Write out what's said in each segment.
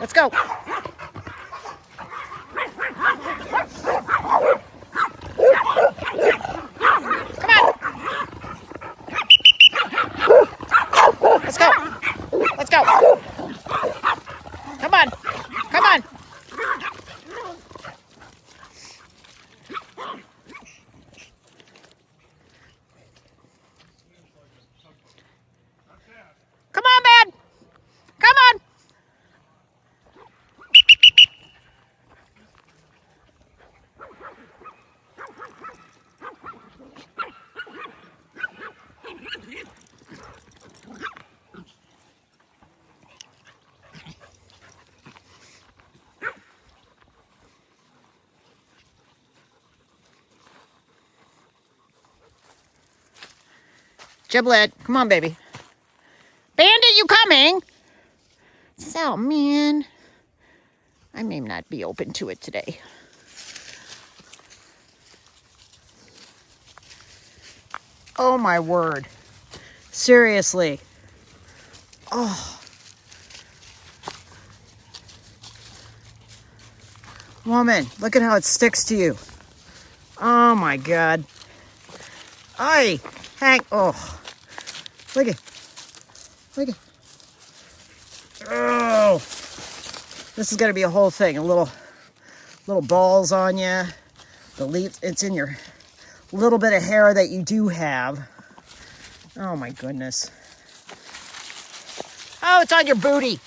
Let's go. Come on. Let's go. Let's go. Come on. Come on. Come on, man. Come on. Giblet, come on, baby. Bandit, you coming? Says, oh, man. I may not be open to it today. Oh, my word. Seriously. Oh. Woman, look at how it sticks to you. Oh, my God. Ay, Hank. Oh. Look at. Look at. Oh. This is going to be a whole thing. A little balls on you. The leaf, it's in your little bit of hair that you do have. Oh my goodness. Oh, it's on your booty.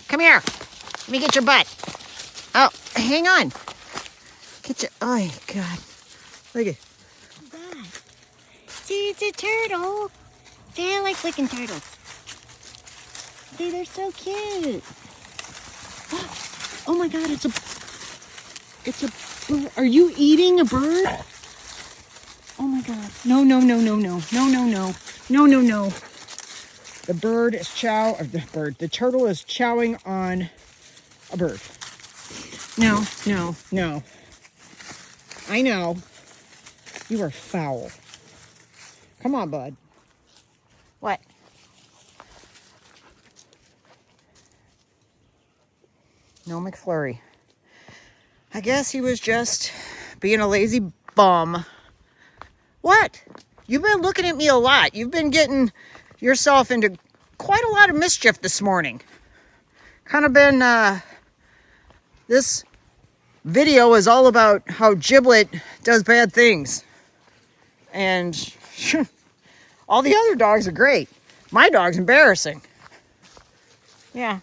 Come here. Let me get your butt. Oh, hang on. Get your, oh God. Look at. See, it's a turtle. See, I like licking turtles. See, they're so cute. Oh my God, it's a bird. Are you eating a bird? Oh my God. No, no, no, no, no, no, no, no, no, no, no. The bird is the turtle is chowing on a bird. No, no. No. I know. You are foul. Come on, bud. What? No McFlurry. I guess he was just being a lazy bum. What? You've been looking at me a lot. You've been getting yourself into quite a lot of mischief this morning. Kind of been, this video is all about how Giblet does bad things. And all the other dogs are great. My dog's embarrassing. Yeah.